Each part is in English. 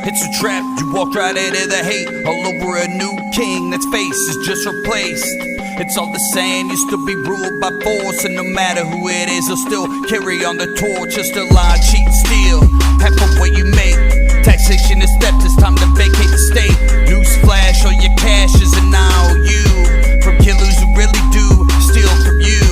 It's a trap, you walk right into the hate. All over a new king that's face is just replaced. It's all the same, you still be ruled by force. And no matter who it is, they'll still carry on the torch. Just a lie, cheat, steal, half of what you make. Taxation is steps, it's time to vacate the state. Newsflash, all your cash is an IOU. From killers who really do steal from you.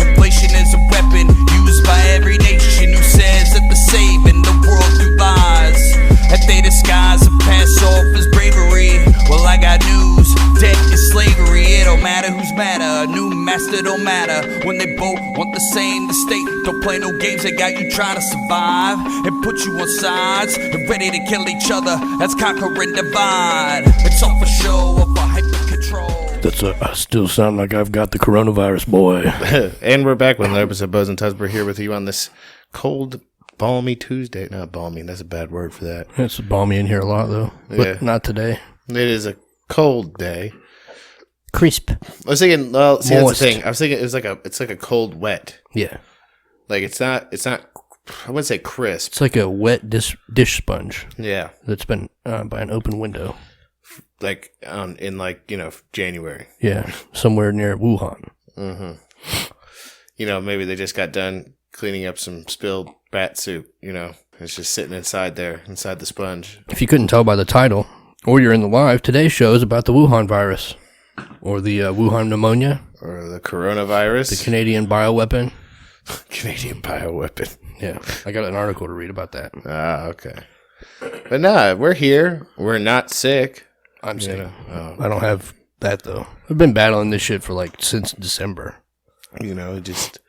Inflation is a weapon used by every nation who says that they're saving the world through lies. That they disguise and pass off as bravery. Well, I got news, debt is slavery. It don't matter who's madder, a new master don't matter. When they both want the same, the state don't play no games. They got you trying to survive and put you on sides and ready to kill each other. That's conquer and divide. It's all for show or for hyper control. I still sound like I've got the coronavirus, boy. And we're back with another episode of Bows and Tubs. We're here with you on this cold, balmy Tuesday. Not balmy, that's a bad word for that. It's balmy in here a lot, though. But not today. It is a cold day. Crisp. I was thinking, well, see, Moist. that's the thing. I was thinking it's like a cold wet. Yeah. Like it's not, I wouldn't say crisp. It's like a wet dish sponge. Yeah. That's been by an open window. Like in January. Yeah. Somewhere near Wuhan. Mm-hmm. Maybe they just got done cleaning up some spilled bat soup, It's just sitting inside the sponge. If you couldn't tell by the title, or you're in the live, today's show is about the Wuhan virus. Or the Wuhan pneumonia. Or the coronavirus. The Canadian bioweapon. Canadian bioweapon. Yeah. I got an article to read about that. Ah, okay. But nah, we're here. We're not sick. I'm sick. I don't have that, though. I've been battling this shit for since December. Just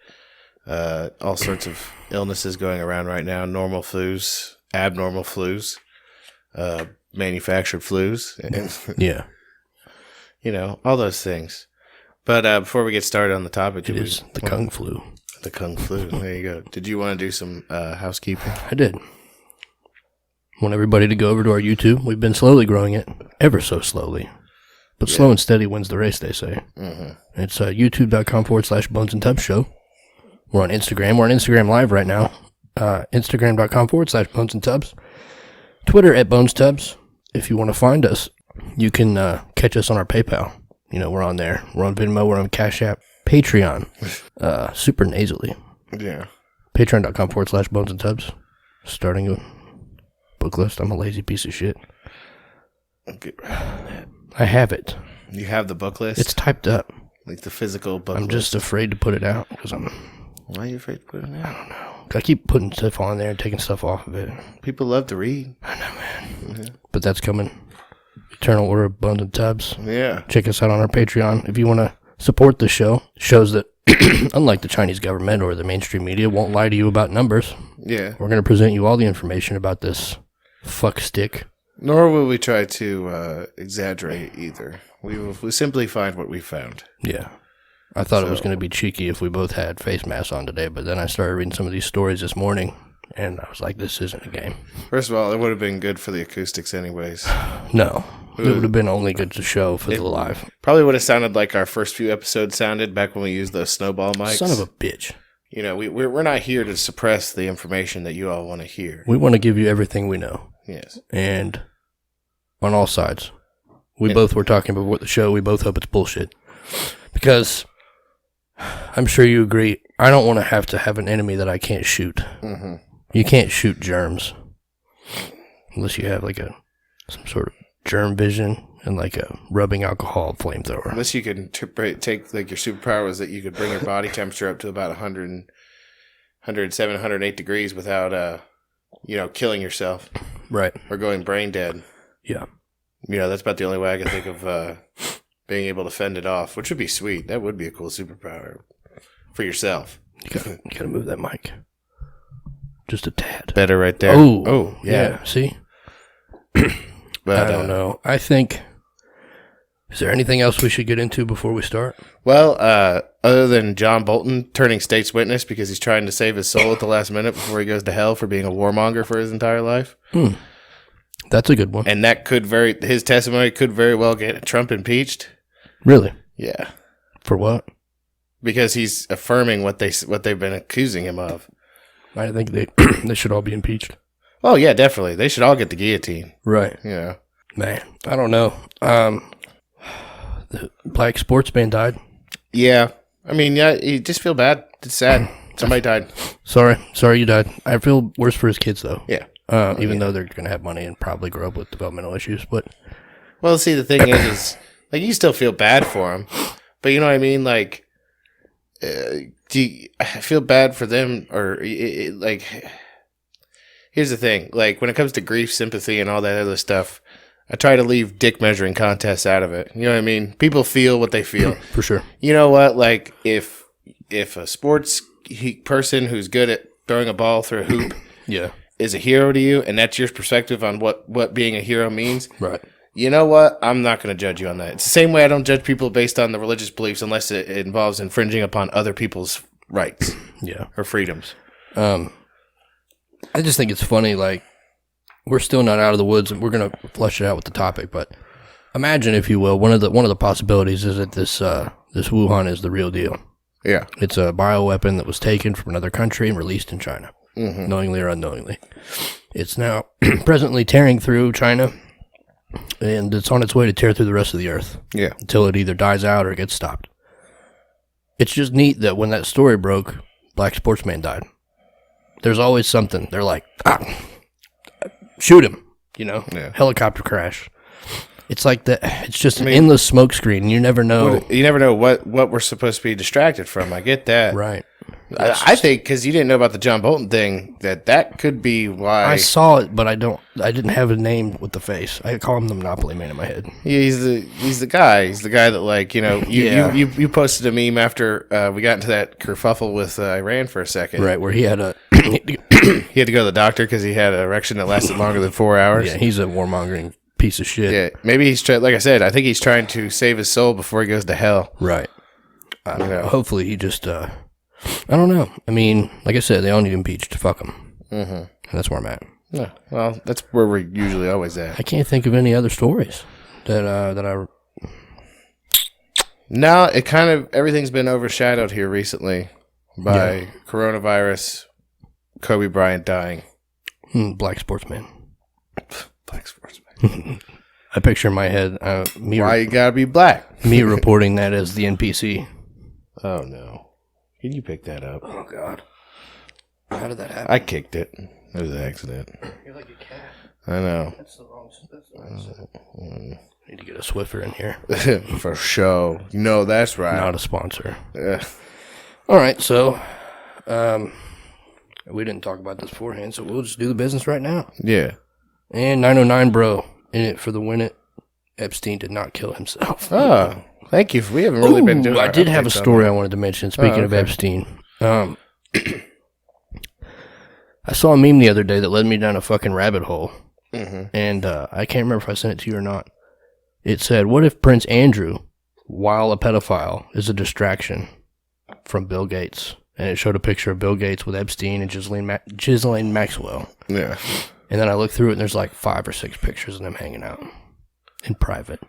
all sorts of illnesses going around right now. Normal flus, abnormal flus, manufactured flus. And, yeah. All those things. But before we get started on the topic, the Kungflu. The Kungflu. There you go. Did you want to do some housekeeping? I did. Want everybody to go over to our YouTube. We've been slowly growing it, ever so slowly. But slow and steady wins the race, they say. Mm-hmm. It's youtube.com/Bones and Tubs Show. We're on Instagram. We're on Instagram Live right now. Instagram.com/Bones and Tubs. Twitter @BonesTubs. If you want to find us, you can catch us on our PayPal. We're on there. We're on Venmo. We're on Cash App. Patreon. Super nasally. Yeah. Patreon.com/Bones and Tubs. Starting a book list. I'm a lazy piece of shit. Get right on that. I have it. You have the book list? It's typed up. Like the physical book I'm list? just afraid to put it out because Why are you afraid to put it out? I don't know. I keep putting stuff on there and taking stuff off of it. People love to read. I know, man. Mm-hmm. But that's coming. Eternal Order of Bones and Tubs. Yeah. Check us out on our Patreon if you want to support the show. Shows that, unlike the Chinese government or the mainstream media, won't lie to you about numbers. Yeah. We're going to present you all the information about this fuck stick. Nor will we try to exaggerate either. We simply find what we found. Yeah. I thought it was going to be cheeky if we both had face masks on today, but then I started reading some of these stories this morning, and I was like, this isn't a game. First of all, it would have been good for the acoustics anyways. No. It would have been only good to show for the live. Probably would have sounded like our first few episodes sounded back when we used those snowball mics. Son of a bitch. We're not here to suppress the information that you all want to hear. We want to give you everything we know. Yes. And on all sides. We both were talking before the show. We both hope it's bullshit. Because I'm sure you agree, I don't want to have an enemy that I can't shoot. Mm-hmm. You can't shoot germs. Unless you have some sort of germ vision and a rubbing alcohol flamethrower. Unless you can take your superpower is that you could bring your body temperature up to about 107, 108 degrees without, killing yourself. Right. Or going brain dead. Yeah. That's about the only way I can think of being able to fend it off, which would be sweet. That would be a cool superpower for yourself. You gotta move that mic. Just a tad. Better right there. Oh, yeah. See? But I don't know. I think... Is there anything else we should get into before we start? Well, other than John Bolton turning state's witness because he's trying to save his soul at the last minute before he goes to hell for being a warmonger for his entire life. That's a good one. And his testimony could very well get Trump impeached. Really? Yeah. For what? Because he's affirming what they've been accusing him of. I think they should all be impeached. Oh yeah, definitely. They should all get the guillotine. Right. Yeah. Man, I don't know. The black sportsman died. Yeah. I mean, yeah, you just feel bad. It's sad. Somebody died. Sorry you died. I feel worse for his kids though. Yeah. Even though they're gonna have money and probably grow up with developmental issues, but Well, see, the thing is like, you still feel bad for them, but you know what I mean? Like, I feel bad for them, or like, here's the thing. Like, when it comes to grief, sympathy, and all that other stuff, I try to leave dick measuring contests out of it. You know what I mean? People feel what they feel. for sure. You know what? Like, if a sports person who's good at throwing a ball through a hoop Yeah. is a hero to you, and that's your perspective on what being a hero means, Right. you know what? I'm not going to judge you on that. It's the same way I don't judge people based on the religious beliefs unless it involves infringing upon other people's rights Yeah. or freedoms. I just think it's funny, like, we're still not out of the woods, and we're gonna flush it out with the topic, but imagine, if you will, one of the possibilities is that this Wuhan is the real deal. Yeah. It's a bioweapon that was taken from another country and released in China, knowingly or unknowingly. It's now presently tearing through China, and it's on its way to tear through the rest of the earth. Yeah. Until it either dies out or gets stopped. It's just neat that when that story broke, black sportsman died. There's always something. They're like, shoot him, Yeah. helicopter crash. It's like that. It's just an endless smoke screen. You never know. You never know what we're supposed to be distracted from. I get that. Right. I think because you didn't know about the John Bolton thing, that could be why. I saw it, but I didn't have a name with the face. I call him the Monopoly Man in my head. He's the guy. He's the guy that, like, you posted a meme after we got into that kerfuffle with Iran for a second. Right, where he had a... He had to go to the doctor because he had an erection that lasted longer than 4 hours. Yeah, he's a warmongering piece of shit. Yeah, maybe he's like I said, I think he's trying to save his soul before he goes to hell. Right. Hopefully he just... I don't know. I mean, like I said, they all need impeached. Fuck them. Mm-hmm. And that's where I'm at. Yeah, well, that's where we're usually always at. I can't think of any other stories that I... No, it kind of, everything's been overshadowed here recently by coronavirus, Kobe Bryant dying. Black sportsman. Black sportsman. I picture in my head Why you gotta be black? me reporting that as the NPC. Oh, no. Can you pick that up? Oh, God. How did that happen? I kicked it. It was an accident. You're like a cat. I know. That's the wrong Need to get a Swiffer in here. For sure. No, that's right. Not a sponsor. Yeah. All right, so we didn't talk about this beforehand, so we'll just do the business right now. Yeah. And 909 bro, in it for the win it. Epstein did not kill himself. Oh, thank you. We haven't really been doing I did have a story I on wanted to mention, speaking of Epstein. I saw a meme the other day that led me down a fucking rabbit hole. And I can't remember if I sent it to you or not. It said, what if Prince Andrew, while a pedophile, is a distraction from Bill Gates? And it showed a picture of Bill Gates with Epstein and Ghislaine Maxwell. Yeah. And then I looked through it, and there's like 5 or 6 pictures of them hanging out in private.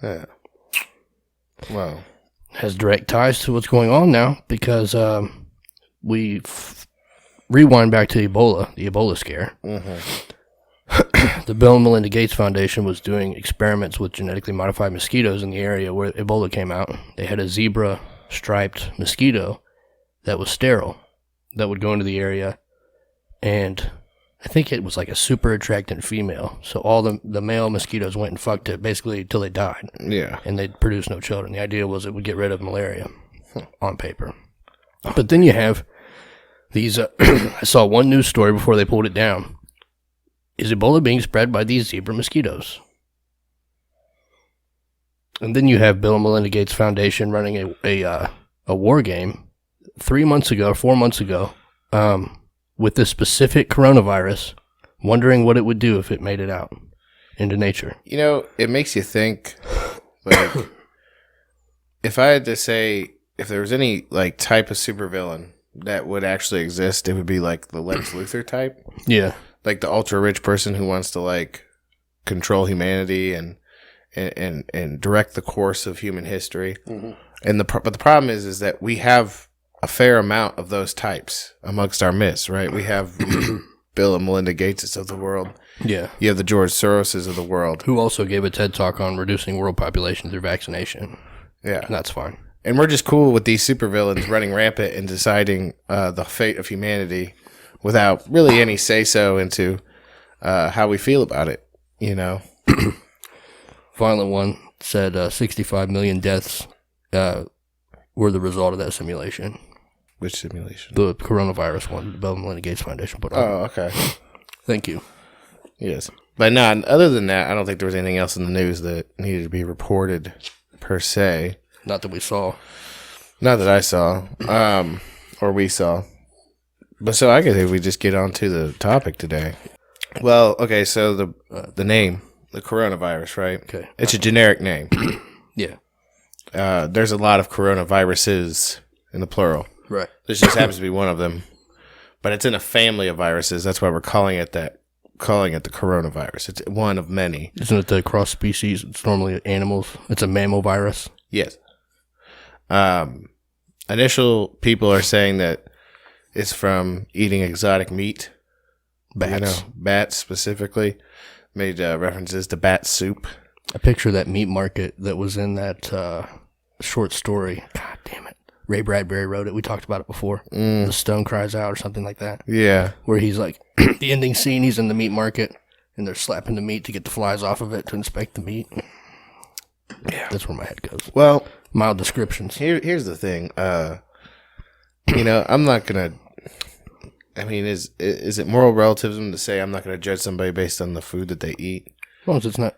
Yeah. Wow. Has direct ties to what's going on now, because we rewind back to Ebola, the Ebola scare. The Bill and Melinda Gates Foundation was doing experiments with genetically modified mosquitoes in the area where Ebola came out. They had a zebra-striped mosquito that was sterile that would go into the area, and I think it was like a super attractant female. So all the male mosquitoes went and fucked it basically till they died. Yeah. And they produced no children. The idea was it would get rid of malaria on paper. But then you have these, I saw one news story before they pulled it down. Is Ebola being spread by these zebra mosquitoes? And then you have Bill and Melinda Gates Foundation running a war game 4 months ago, with this specific coronavirus, wondering what it would do if it made it out into nature. You know, it makes you think, like, if I had to say, if there was any, like, type of supervillain that would actually exist, it would be, like, the Lex Luthor type. Yeah. Like, the ultra-rich person who wants to, like, control humanity and direct the course of human history. And but the problem is that we have a fair amount of those types amongst our midst, right? We have Bill and Melinda Gateses of the world. Yeah. You have the George Soroses of the world. Who also gave a TED talk on reducing world population through vaccination. Yeah. And that's fine. And we're just cool with these supervillains running rampant and deciding the fate of humanity without really any say-so into how we feel about it, you know? Violent One said 65 million deaths were the result of that simulation. Which simulation? The coronavirus one, the Bill and Melinda Gates Foundation put on. Oh, okay. Thank you. Yes. But no, other than that, I don't think there was anything else in the news that needed to be reported per se. Not that we saw. Not that I saw, or we saw. But so I guess we just get on to the topic today. Well, okay, so the name, the coronavirus, right? Okay. It's a generic name. Yeah. There's a lot of coronaviruses in the plural. Right. This just happens to be one of them. But it's in a family of viruses. That's why we're calling it the coronavirus. It's one of many. Isn't it the cross species? It's normally animals. It's a mammal virus. Yes. Initial people are saying that it's from eating exotic meat. Bats. Bats specifically. Made references to bat soup. I picture that meat market that was in that short story. God damn it. Ray Bradbury wrote it. We talked about it before. The Stone Cries Out or something like that. Yeah. Where he's like, the ending scene, he's in the meat market, and they're slapping the meat to get the flies off of it to inspect the meat. Yeah. That's where my head goes. Well, mild descriptions. Here's the thing. I'm not going to... I mean, is it moral relativism to say I'm not going to judge somebody based on the food that they eat? As long as it's not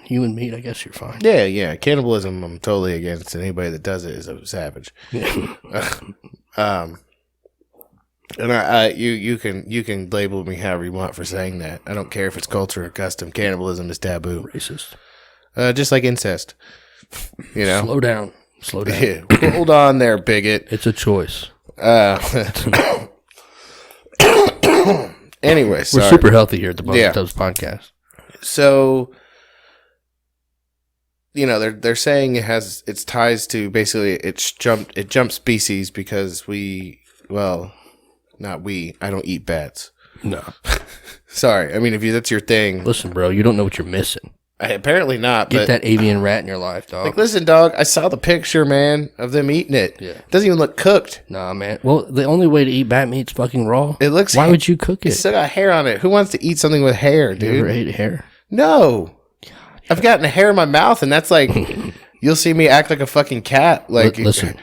human meat, I guess you're fine. Yeah. Cannibalism, I'm totally against. Anybody that does it is a savage. And you can label me however you want for saying that. I don't care if it's culture or custom. Cannibalism is taboo. Racist. Just like incest. You know? Slow down. Yeah. Hold on there, bigot. It's a choice. Anyway, We're sorry. super healthy here at the Buzz Yeah. Tubs podcast. So, they're saying it's ties to basically it jumped species because not we. I don't eat bats. No. Sorry. I mean, that's your thing. Listen, bro, you don't know what you're missing. Apparently not. Get but that avian rat in your life, dog. listen, dog. I saw the picture, man, of them eating it. Yeah. It doesn't even look cooked. Nah, man. Well, the only way to eat bat meat's fucking raw. It looks. Why would you cook it? It's still got hair on it. Who wants to eat something with hair, You dude? ever ate hair? No. I've gotten hair in my mouth, and that's like, you'll see me act like a fucking cat. Like, listen.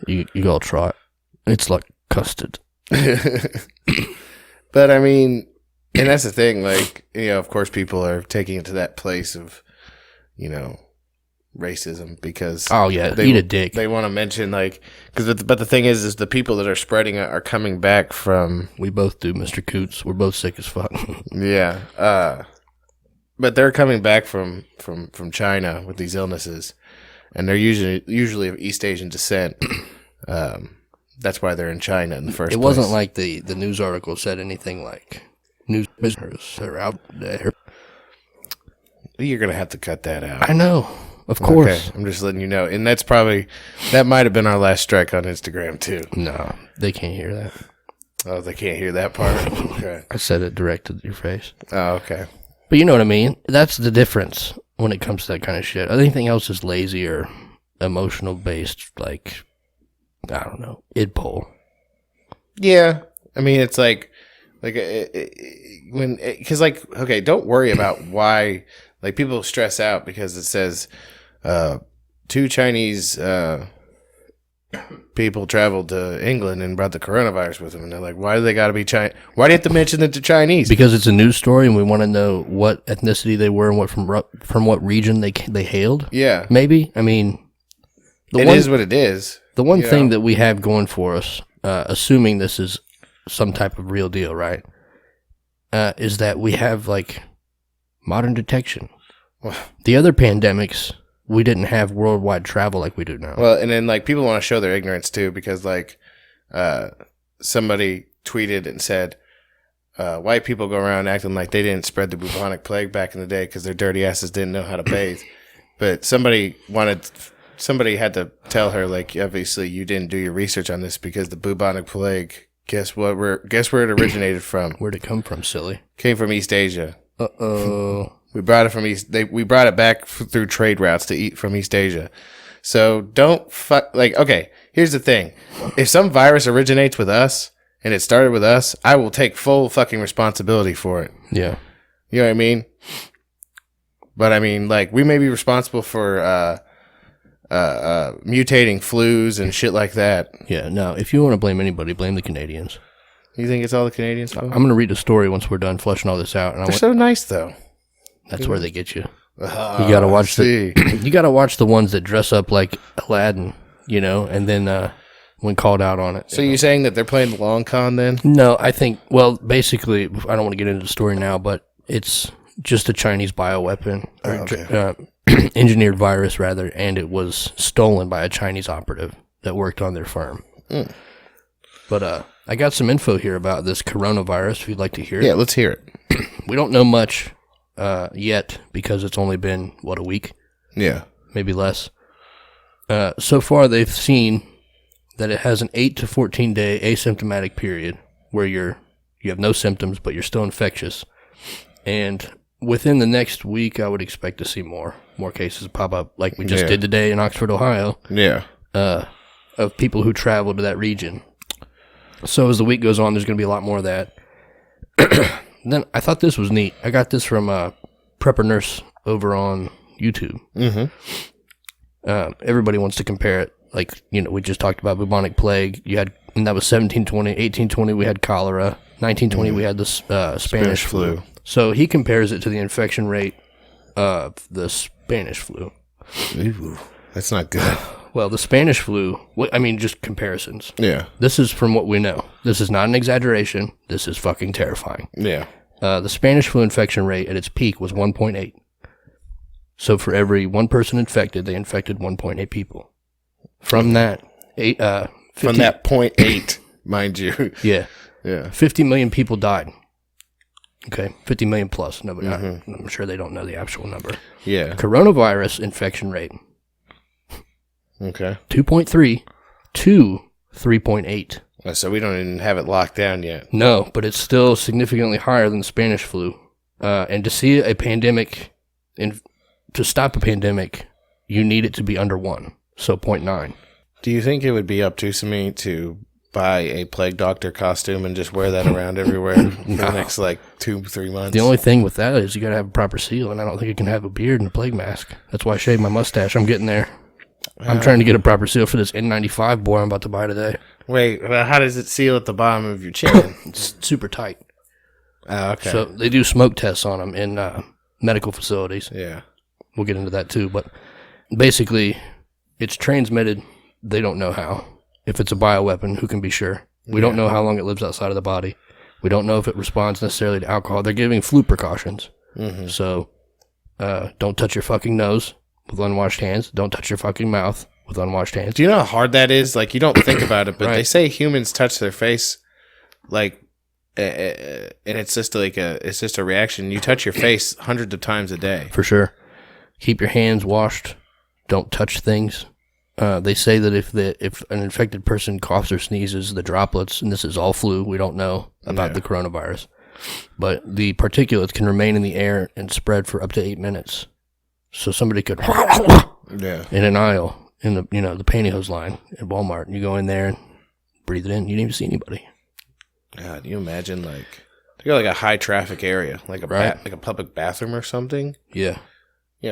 You gotta try it. It's like custard. But I mean, and that's the thing. Like, of course, people are taking it to that place of, racism because Oh yeah, eat a dick. They want to mention but the thing is the people that are spreading it are coming back from. We both do, Mr. Coots. We're both sick as fuck. Yeah. But they're coming back from China with these illnesses, and they're usually of East Asian descent. That's why they're in China in the first place. It wasn't like the news article said anything like news prisoners are out there. You're gonna have to cut that out. I know, of course. Okay, I'm just letting you know, and that might have been our last strike on Instagram too. No, they can't hear that. Oh, they can't hear that part. Okay. I said it direct to your face. Oh, okay. But you know what I mean? That's the difference when it comes to that kind of shit. Anything else is lazy or emotional based, like, I don't know, id poll. Yeah. I mean, it's okay, don't worry about why, people stress out because it says, 2 Chinese, people traveled to England and brought the coronavirus with them, and they're like, why do they gotta be Chinese? Why do you have to mention that they're Chinese? Because it's a news story and we want to know what ethnicity they were and what from what region they hailed. Yeah. Maybe. I mean, It is what it is. The one thing that we have going for us, assuming this is some type of real deal, right, is that we have, modern detection. The other pandemics, we didn't have worldwide travel like we do now. Well, and then, people want to show their ignorance, too, because, somebody tweeted and said, white people go around acting like they didn't spread the bubonic plague back in the day because their dirty asses didn't know how to bathe. But somebody had to tell her, obviously you didn't do your research on this because the bubonic plague Guess where it originated from? Where'd it come from, silly? Came from East Asia. Uh-oh. We brought it from we brought it back through trade routes to eat from East Asia. So don't okay, here's the thing. If some virus originates with us and it started with us, I will take full fucking responsibility for it. Yeah. You know what I mean? But I mean, like, we may be responsible for mutating flus and shit like that. Yeah, no, if you want to blame anybody, blame the Canadians. You think it's all the Canadians' fault? I'm going to read a story once we're done fleshing all this out. And They're so nice, though. That's where they get you. You got to watch you got to watch the ones that dress up like Aladdin, you know, and then when called out on it. So you're saying that they're playing the long con then? No, I think, well, basically, I don't want to get into the story now, but it's just a Chinese bioweapon, or engineered virus, rather, and it was stolen by a Chinese operative that worked on their firm. Mm. But I got some info here about this coronavirus, if you'd like to hear it. Yeah, let's hear it. We don't know much yet because it's only been, a week? Yeah. Maybe less. So far, they've seen that it has an 8 to 14 day asymptomatic period where you have no symptoms, but you're still infectious. And within the next week, I would expect to see more cases pop up, like we just did today in Oxford, Ohio. Yeah. Of people who travel to that region. So as the week goes on, there's going to be a lot more of that. Then I thought this was neat. I got this from Prepper Nurse over on YouTube. Mm-hmm. Everybody wants to compare it. Like, we just talked about bubonic plague. And that was 1720. 1820, we had cholera. 1920, we had the Spanish flu. So he compares it to the infection rate of the Spanish flu. Ooh, that's not good. Well, the Spanish flu, just comparisons. Yeah. This is from what we know. This is not an exaggeration. This is fucking terrifying. Yeah. The Spanish flu infection rate at its peak was 1.8. So for every one person infected, they infected 1.8 people. From that, from that 0.8, mind you. Yeah. Yeah. 50 million people died. Okay, 50 million plus. No, I'm sure they don't know the actual number. Yeah. Coronavirus infection rate. Okay. 2.3 to 3.8. So we don't even have it locked down yet. No, but it's still significantly higher than the Spanish flu. And to see a pandemic, to stop a pandemic, you need it to be under 1. So 0.9. Do you think it would be up to me to buy a plague doctor costume and just wear that around everywhere for the next 2-3 months? The only thing with that is you got to have a proper seal, and I don't think you can have a beard and a plague mask. That's why I shaved my mustache. I'm getting there. I'm trying to get a proper seal for this N95 boy I'm about to buy today. Wait, how does it seal at the bottom of your chin? It's super tight. Oh, okay. So they do smoke tests on them in medical facilities. Yeah. We'll get into that too, but basically it's transmitted. They don't know how. If it's a bioweapon, who can be sure? We don't know how long it lives outside of the body. We don't know if it responds necessarily to alcohol. They're giving flu precautions. Mm-hmm. So don't touch your fucking nose with unwashed hands. Don't touch your fucking mouth with unwashed hands. Do you know how hard that is? Like, you don't think about it, but They say humans touch their face, and it's just it's just a reaction. You touch your face hundreds of times a day. For sure. Keep your hands washed. Don't touch things. They say that if an infected person coughs or sneezes, the droplets, and this is all flu, we don't know about the coronavirus, but the particulates can remain in the air and spread for up to 8 minutes. So somebody could in an aisle in the the pantyhose line at Walmart, and you go in there and breathe it in. You didn't even see anybody. God, can you imagine they got a high traffic area, like a public bathroom or something? Yeah.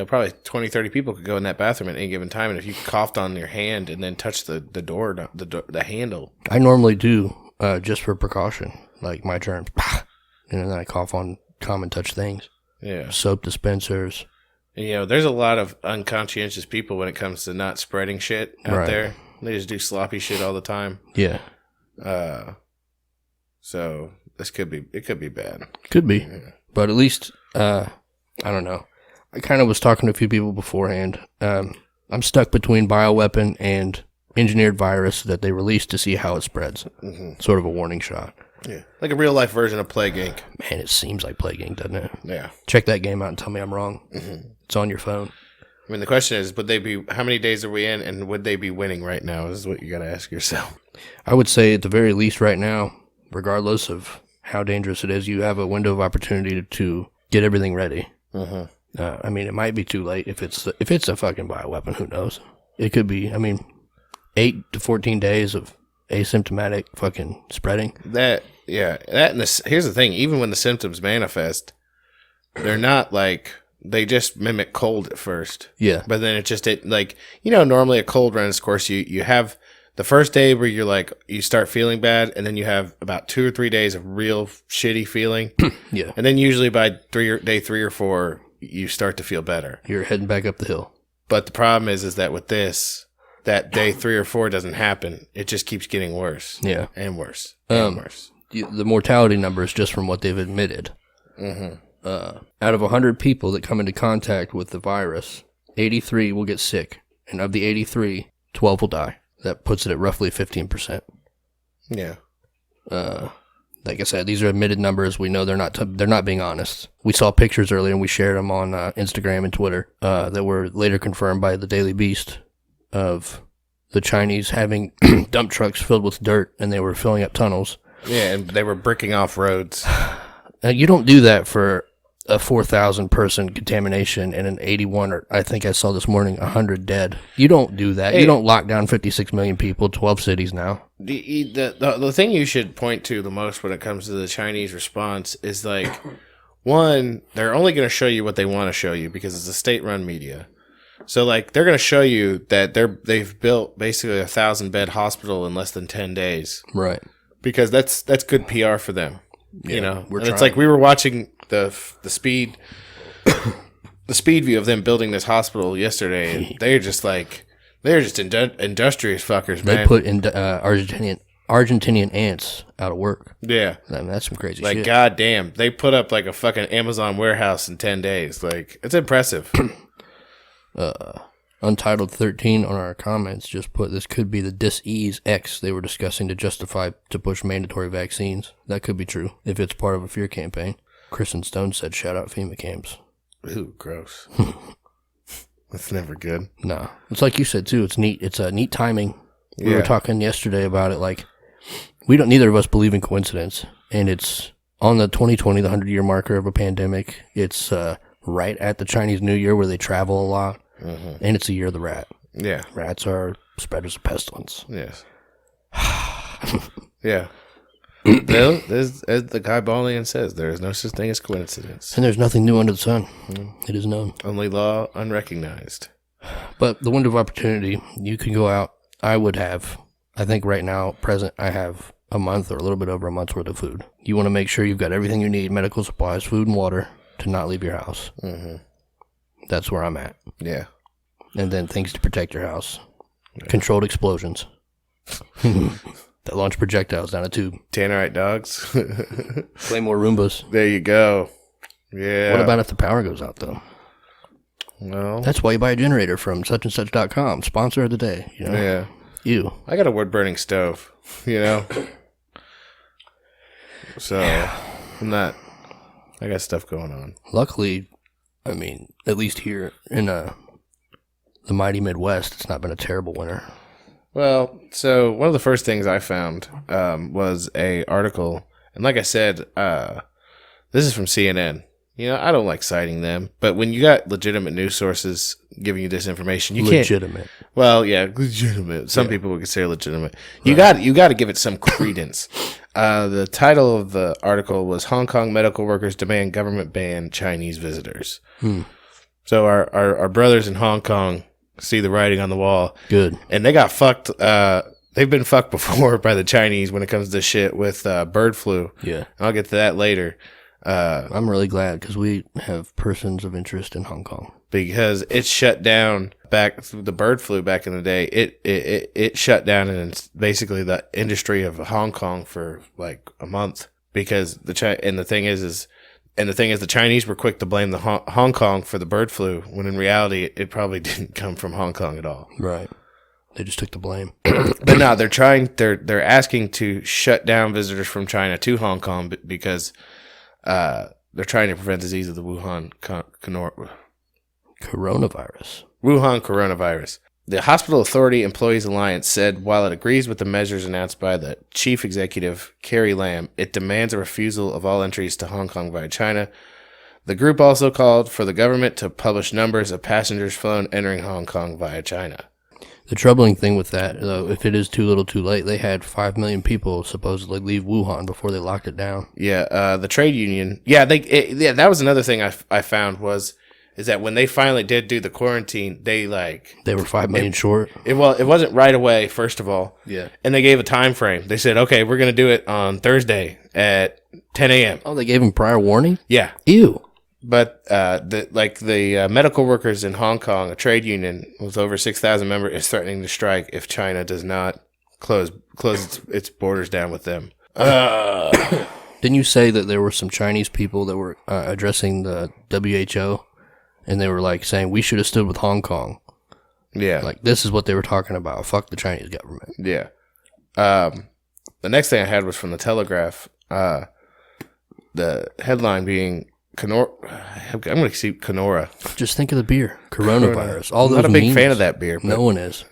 Probably 20, 30 people could go in that bathroom at any given time, and if you coughed on your hand and then touched the door, the handle. I normally do, just for precaution, like my germs, and then I cough on common touch things. Yeah. Soap dispensers. And, there's a lot of unconscientious people when it comes to not spreading shit out there. They just do sloppy shit all the time. Yeah. So it could be bad. Could be, but at least I don't know. I kind of was talking to a few people beforehand. I'm stuck between bioweapon and engineered virus that they released to see how it spreads. Mm-hmm. Sort of a warning shot. Yeah, like a real life version of Plague Inc. Man, it seems like Plague Inc., doesn't it? Yeah. Check that game out and tell me I'm wrong. Mm-hmm. It's on your phone. I mean, the question is, how many days are we in, and would they be winning right now is what you got to ask yourself. I would say at the very least right now, regardless of how dangerous it is, you have a window of opportunity to get everything ready. I mean, it might be too late if it's a fucking bioweapon. Who knows? It could be. I mean, 8 to 14 days of asymptomatic fucking spreading. That and here's the thing: even when the symptoms manifest, they're not like they just mimic cold at first. Yeah, but then normally a cold runs. Of course, you have the first day where you're like you start feeling bad, and then you have about 2 or 3 days of real shitty feeling. Yeah, and then usually by day 3 or 4, you start to feel better. You're heading back up the hill. But the problem is that with this, that day 3 or 4 doesn't happen. It just keeps getting worse. Yeah, and worse and worse. The mortality numbers, just from what they've admitted, out of 100 people that come into contact with the virus, 83 will get sick, and of the 83, 12 will die. That puts it at roughly 15%. Yeah. Like I said, these are admitted numbers. We know they're not being honest. We saw pictures earlier, and we shared them on Instagram and Twitter that were later confirmed by the Daily Beast of the Chinese having dump trucks filled with dirt, and they were filling up tunnels. Yeah, and they were bricking off roads. You don't do that for a 4,000 person contamination and an 81, or I think I saw this morning, 100 dead. You don't do that. Hey, you don't lock down 56 million people, 12 cities now. The thing you should point to the most when it comes to the Chinese response is like, one, they're only going to show you what they want to show you because it's a state-run media. So like they're going to show you that they've built basically a 1,000-bed hospital in less than 10 days. Right. Because that's good PR for them. Yeah, you know, and it's like we were watching the speed view of them building this hospital yesterday, and they're just industrious fuckers, man. They put in Argentinian ants out of work. Yeah, I mean, that's some crazy like, shit. goddamn, they put up like a fucking Amazon warehouse in 10 days. Like, it's impressive. Untitled 13 on our comments just put, this could be the dis-ease X they were discussing to push mandatory vaccines. That could be true if it's part of a fear campaign. Kristen Stone said, shout out FEMA camps. Ooh, gross. That's never good. No. It's like you said too, it's neat. It's a neat timing. We were talking yesterday about it, like, neither of us believe in coincidence, and it's on the 2020, the 100-year marker of a pandemic. It's right at the Chinese New Year where they travel a lot. And it's the year of the rat. Yeah. Rats are spreaders of pestilence. Yes. Yeah. As the guy Balian says, there is no such thing as coincidence. And there's nothing new under the sun. It is known. Only law unrecognized. But the window of opportunity, you can go out. I think right now, present, I have a month or a little bit over a month's worth of food. You want to make sure you've got everything you need, medical supplies, food, and water, to not leave your house. That's where I'm at. Yeah. And then things to protect your house. Yeah. Controlled explosions. That launch projectiles down a tube. Tannerite dogs. Claymore Roombas. There you go. Yeah. What about if the power goes out, though? Well. That's why you buy a generator from suchandsuch.com. Sponsor of the day. You know? Yeah. You. I got a wood-burning stove, you know? So, I got stuff going on. Luckily, I mean, at least here in the mighty Midwest, it's not been a terrible winter. Well, so one of the first things I found was a article, and like I said, this is from CNN. You know, I don't like citing them, but when you got legitimate news sources giving you this information, you can't. Legitimate. Well, yeah, legitimate. Some people would consider legitimate. You got to give it some credence. The title of the article was "Hong Kong medical workers demand government ban Chinese visitors." So our brothers in Hong Kong see the writing on the wall. Good. And they got fucked. They've been fucked before by the Chinese when it comes to shit with bird flu. Yeah. I'll get to that later. I'm really glad because we have persons of interest in Hong Kong. Because it shut down the bird flu back in the day. It shut down and basically the industry of Hong Kong for like a month because the thing is the Chinese were quick to blame the Hong Kong for the bird flu when in reality it probably didn't come from Hong Kong at all. Right. They just took the blame. But no, they're asking to shut down visitors from China to Hong Kong because they're trying to prevent disease of the Wuhan coronavirus. Wuhan coronavirus. The Hospital Authority Employees Alliance said while it agrees with the measures announced by the chief executive, Carrie Lam, it demands a refusal of all entries to Hong Kong via China. The group also called for the government to publish numbers of passengers flown entering Hong Kong via China. The troubling thing with that, though, if it is too little too late, they had 5 million people supposedly leave Wuhan before they locked it down. Yeah, the trade union. Yeah, that was another thing I found is that when they finally did do the quarantine, they were 5 million short. It wasn't right away, first of all. Yeah. And they gave a time frame. They said, okay, we're going to do it on Thursday at 10 a.m. Oh, they gave them prior warning? Yeah. Ew. But the medical workers in Hong Kong, a trade union with over 6,000 members, is threatening to strike if China does not close its borders down with them. Didn't you say that there were some Chinese people that were addressing the WHO, and they were saying we should have stood with Hong Kong? Yeah. This is what they were talking about. Fuck the Chinese government. Yeah. The next thing I had was from the Telegraph. The headline being I'm going to see Kenora. Just think of the beer. Coronavirus. All those I'm not a big memes. fan of that beer. No one is.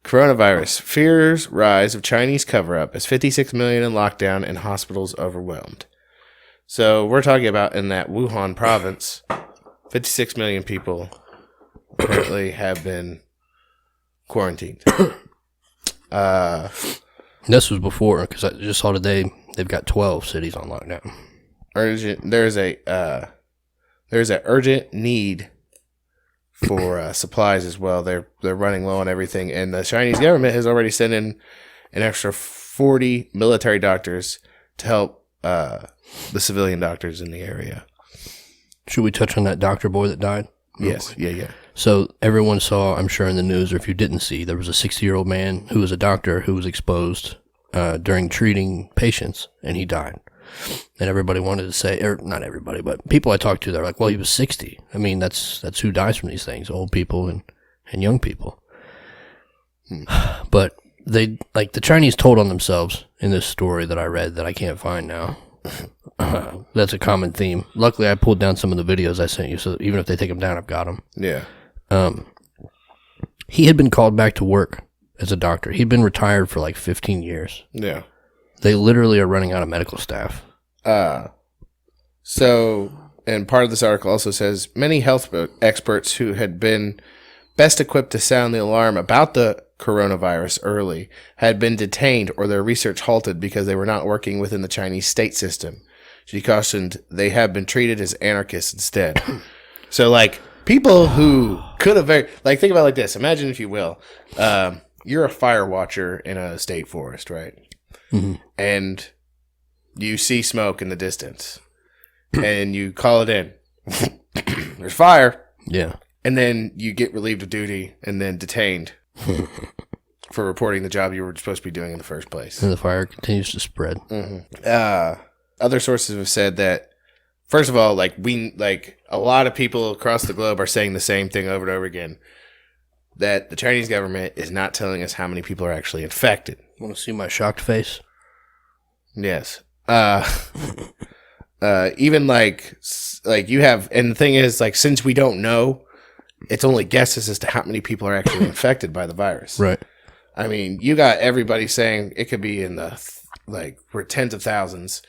Coronavirus. Fears rise of Chinese cover-up as 56 million in lockdown and hospitals overwhelmed. So we're talking about in that Wuhan province, 56 million people apparently have been quarantined. This was before, because I just saw today they've got 12 cities on lockdown. There's an urgent need for supplies as well. They're running low on everything, and the Chinese government has already sent in an extra 40 military doctors to help the civilian doctors in the area. Should we touch on that doctor boy that died? Yes, yeah. So everyone saw, I'm sure in the news, or if you didn't see, there was a 60-year-old man who was a doctor who was exposed during treating patients, and he died. And everybody wanted to say, or not everybody, but people I talked to, they're like, well, he was 60. I mean, that's who dies from these things, old people and young people. But they, the Chinese told on themselves in this story that I read that I can't find now. That's a common theme. Luckily, I pulled down some of the videos I sent you, so even if they take them down, I've got them. Yeah. He had been called back to work as a doctor. He'd been retired for 15 years. Yeah. They literally are running out of medical staff. So, and part of this article also says many health experts who had been best equipped to sound the alarm about the coronavirus early had been detained or their research halted because they were not working within the Chinese state system. She cautioned they have been treated as anarchists instead. So, people who could have think about it like this. Imagine, if you will, you're a fire watcher in a state forest, right? Mm-hmm. And you see smoke in the distance, and you call it in. There's fire. Yeah. And then you get relieved of duty and then detained for reporting the job you were supposed to be doing in the first place. And the fire continues to spread. Mm-hmm. Other sources have said that, first of all, a lot of people across the globe are saying the same thing over and over again, that the Chinese government is not telling us how many people are actually infected. Want to see my shocked face? Yes. Even you have, and the thing is, since we don't know, it's only guesses as to how many people are actually infected by the virus. Right. I mean, you got everybody saying it could be in the we're tens of thousands.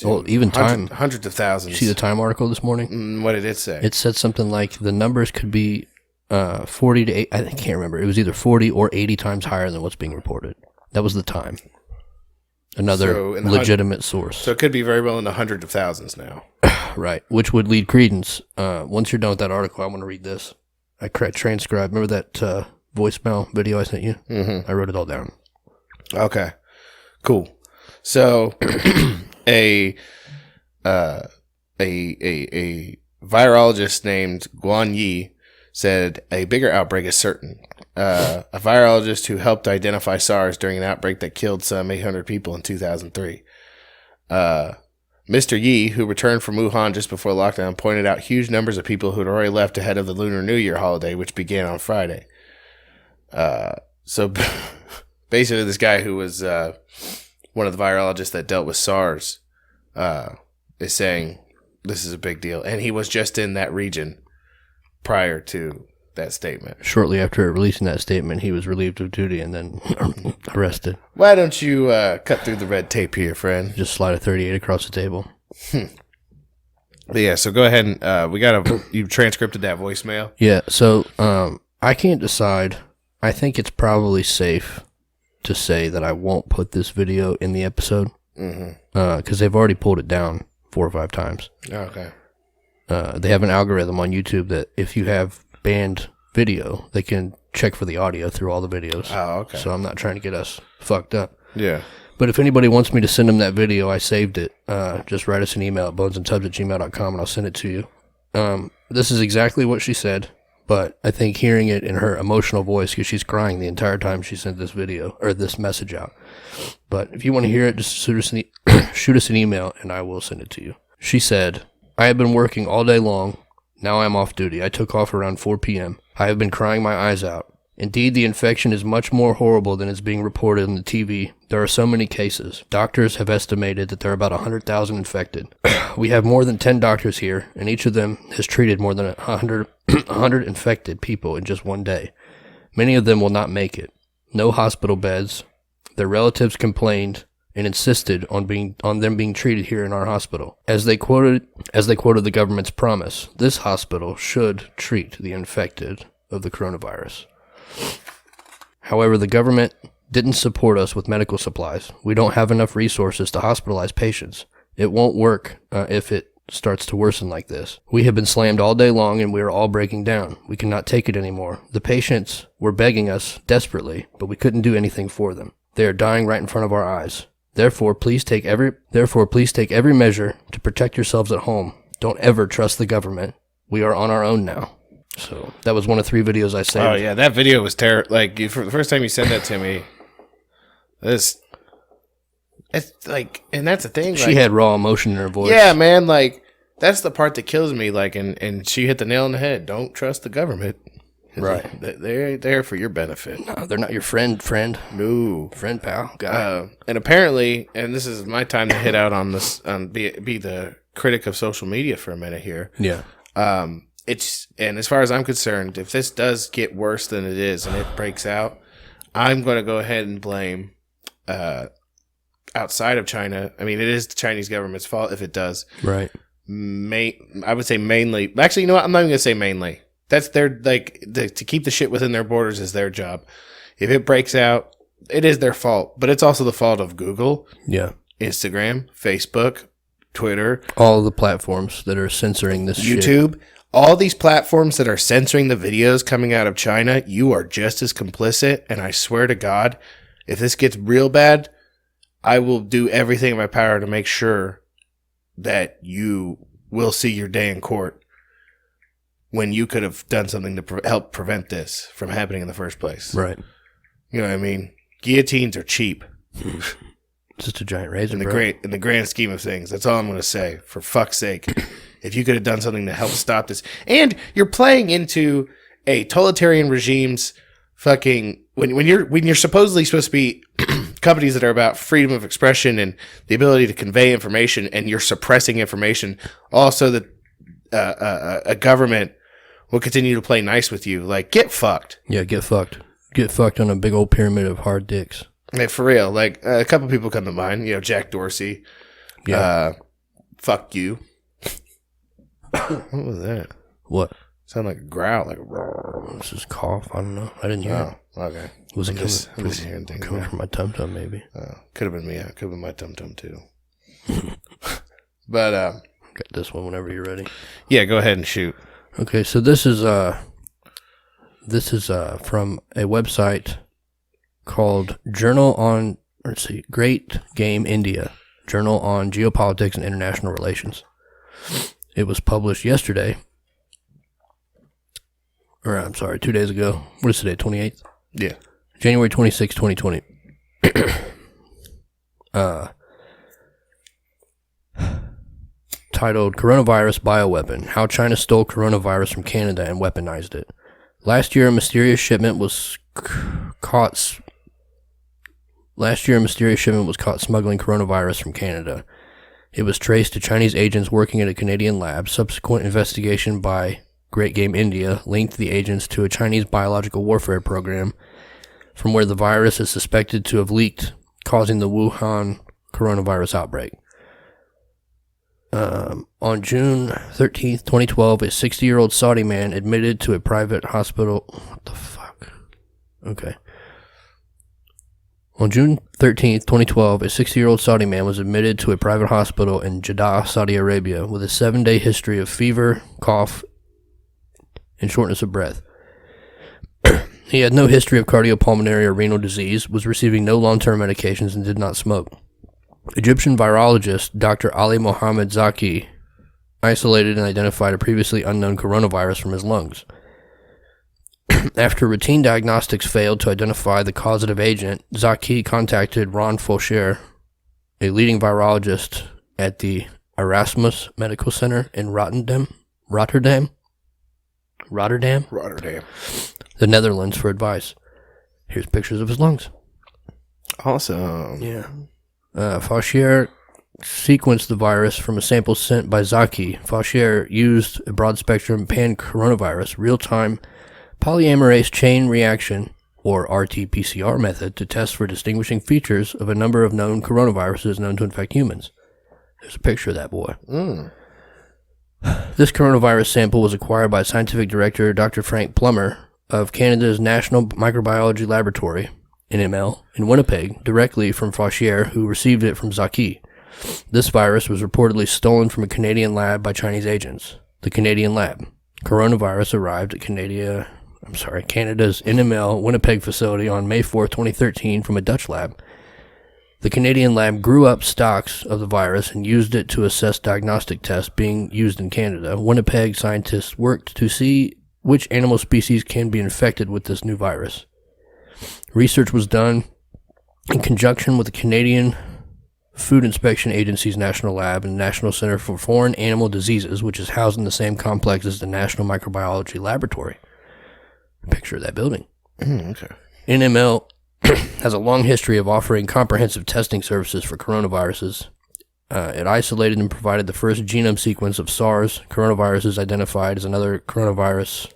Well, even hundreds of thousands. See the Time article this morning? What did it say? It said something like the numbers could be 40 to 8. I can't remember. It was either 40 or 80 times higher than what's being reported. That was the Time. Another legitimate source. So it could be very well in the hundreds of thousands now. Right. Which would lead credence. Once you're done with that article, I want to read this. I transcribed. Remember that voicemail video I sent you? Mm-hmm. I wrote it all down. Okay. Cool. So a virologist named Guan Yi said a bigger outbreak is certain. A virologist who helped identify SARS during an outbreak that killed some 800 people in 2003. Mr. Yi, who returned from Wuhan just before lockdown, pointed out huge numbers of people who had already left ahead of the Lunar New Year holiday, which began on Friday. So basically, this guy who was one of the virologists that dealt with SARS is saying this is a big deal. And he was just in that region prior to that statement. Shortly after releasing that statement, he was relieved of duty and then arrested. Why don't you cut through the red tape here, friend? Just slide a 38 across the table. But yeah, so go ahead and you transcripted that voicemail? Yeah, so I can't decide. I think it's probably safe to say that I won't put this video in the episode because they've already pulled it down 4 or 5 times. Okay. They have an algorithm on YouTube that if you have banned video, they can check for the audio through all the videos. Oh, okay. So I'm not trying to get us fucked up. Yeah. But if anybody wants me to send them that video, I saved it. Just write us an email at bonesandtubs@gmail.com and I'll send it to you. This is exactly what she said, but I think hearing it in her emotional voice, because she's crying the entire time she sent this video or this message out. But if you want to hear it, just shoot us an email and I will send it to you. She said, I have been working all day long. Now I am off duty. I took off around 4 p.m. I have been crying my eyes out. Indeed, the infection is much more horrible than is being reported on the TV. There are so many cases. Doctors have estimated that there are about 100,000 infected. We have more than 10 doctors here, and each of them has treated more than 100 infected people in just one day. Many of them will not make it. No hospital beds. Their relatives complained and insisted on them being treated here in our hospital. As they quoted the government's promise, this hospital should treat the infected of the coronavirus. However, the government didn't support us with medical supplies. We don't have enough resources to hospitalize patients. It won't work if it starts to worsen like this. We have been slammed all day long and we are all breaking down. We cannot take it anymore. The patients were begging us desperately, but we couldn't do anything for them. They are dying right in front of our eyes. Therefore, please take every measure to protect yourselves at home. Don't ever trust the government. We are on our own now. So that was one of 3 videos I saved. Oh yeah, that video was terrible. Like for the first time you sent that to me, it's like, and that's the thing. She like, had raw emotion in her voice. Yeah, man. Like that's the part that kills me. Like, and she hit the nail on the head. Don't trust the government. Right. They're there for your benefit. No, they're not your friend. No. Friend, pal. Guy. And apparently, and this is my time to hit out on this, be the critic of social media for a minute here. Yeah. And as far as I'm concerned, if this does get worse than it is and it breaks out, I'm going to go ahead and blame outside of China. I mean, it is the Chinese government's fault if it does. Right. I would say mainly. Actually, you know what? I'm not even going to say mainly. That's their, to keep the shit within their borders is their job. If it breaks out, it is their fault. But it's also the fault of Google, Yeah. Instagram, Facebook, Twitter. All the platforms that are censoring this YouTube. shit. All these platforms that are censoring the videos coming out of China, you are just as complicit. And I swear to God, if this gets real bad, I will do everything in my power to make sure that you will see your day in court when you could have done something to help prevent this from happening in the first place. Right. You know what I mean? Guillotines are cheap. Just a giant razor, In the grand scheme of things. That's all I'm going to say. For fuck's sake. If you could have done something to help stop this. And you're playing into a totalitarian regime's fucking when you're supposedly supposed to be companies that are about freedom of expression and the ability to convey information, and you're suppressing information, also that a government will continue to play nice with you. Like, get fucked. Yeah, get fucked. Get fucked on a big old pyramid of hard dicks. Hey, for real. Like, a couple people come to mind. You know, Jack Dorsey. Yeah. Fuck you. What was that? What? Sound like a growl. Like, This is cough. I don't know. I didn't hear it. Okay. Was it I'm just hearing things. coming from my tum-tum, maybe? Could have been me. Could have been my tum-tum, too. But, Got this one whenever you're ready. yeah, go ahead and shoot. Okay, so this is from a website called Great Game India, Journal on Geopolitics and International Relations. It was published yesterday, or I'm sorry, 2 days ago. What is today, 28th? Yeah. January 26, 2020. Titled Coronavirus Bioweapon, How China Stole Coronavirus from Canada and Weaponized It. Last year, a mysterious shipment was caught smuggling coronavirus from Canada. It was traced to Chinese agents working at a Canadian lab. Subsequent investigation by Great Game India, linked the agents to a Chinese biological warfare program from where the virus is suspected to have leaked, causing the Wuhan coronavirus outbreak. On June 13th, 2012, a 60-year-old Saudi man admitted to a private hospital. What the fuck? Okay. On June 13th, 2012, a 60-year-old Saudi man was admitted to a private hospital in Jeddah, Saudi Arabia, with a 7-day history of fever, cough, and shortness of breath. He had no history of cardiopulmonary or renal disease, was receiving no long-term medications, and did not smoke. Egyptian virologist Dr. Ali Mohammed Zaki isolated and identified a previously unknown coronavirus from his lungs. After routine diagnostics failed to identify the causative agent, Zaki contacted Ron Faucher, a leading virologist at the Erasmus Medical Center in Rotterdam, the Netherlands, for advice. Here's pictures of his lungs. Awesome. Yeah. Faucher sequenced the virus from a sample sent by Zaki. Faucher used a broad-spectrum pan-coronavirus real-time polymerase chain reaction, or RT-PCR method, to test for distinguishing features of a number of known coronaviruses known to infect humans. There's a picture of that boy. This coronavirus sample was acquired by scientific director Dr. Frank Plummer of Canada's National Microbiology Laboratory, NML, in Winnipeg, directly from Faucher, who received it from Zaki. This virus was reportedly stolen from a Canadian lab by Chinese agents. The Canadian lab. Coronavirus arrived at Canada's NML Winnipeg facility on May 4, 2013 from a Dutch lab. The Canadian lab grew up stocks of the virus and used it to assess diagnostic tests being used in Canada. Winnipeg scientists worked to see which animal species can be infected with this new virus. Research was done in conjunction with the Canadian Food Inspection Agency's National Lab and National Center for Foreign Animal Diseases, which is housed in the same complex as the National Microbiology Laboratory. Picture of that building. Okay. NML has a long history of offering comprehensive testing services for coronaviruses. It isolated and provided the first genome sequence of SARS coronaviruses identified as another coronavirus,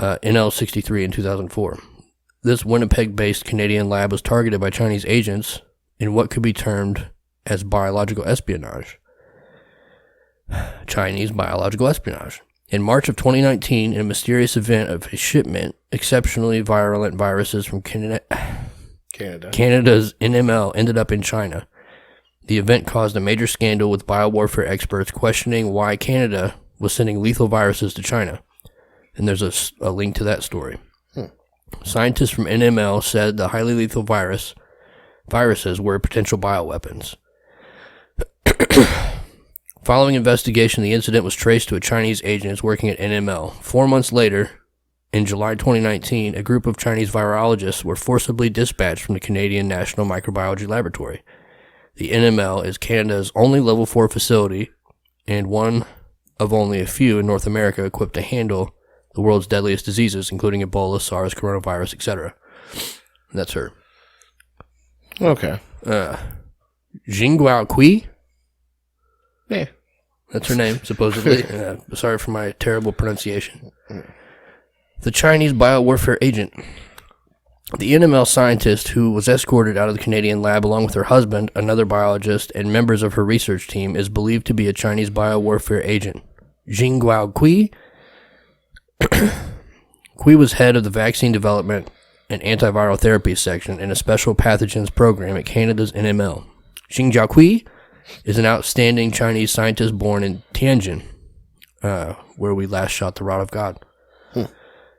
NL63, in 2004. This Winnipeg-based Canadian lab was targeted by Chinese agents in what could be termed as biological espionage. Chinese biological espionage. In March of 2019, in a mysterious event of a shipment, exceptionally virulent viruses from Canada's NML ended up in China. The event caused a major scandal with biowarfare experts questioning why Canada was sending lethal viruses to China. And there's a link to that story. Scientists from NML said the highly lethal viruses were potential bioweapons. Following investigation, the incident was traced to a Chinese agent working at NML. 4 months later, in July 2019, a group of Chinese virologists were forcibly dispatched from the Canadian National Microbiology Laboratory. The NML is Canada's only Level 4 facility and one of only a few in North America equipped to handle the world's deadliest diseases, including Ebola, SARS, coronavirus, etc. That's her. Okay. Jinguao Kui? Yeah. That's her name, supposedly. Sorry for my terrible pronunciation. The Chinese biowarfare agent. The NML scientist who was escorted out of the Canadian lab along with her husband, another biologist, and members of her research team is believed to be a Chinese biowarfare agent. Jinguao Kui? Kui was head of the vaccine development and antiviral therapy section in a special pathogens program at Canada's NML. Jinguao Kui is an outstanding Chinese scientist born in Tianjin, where we last shot the Rod of God.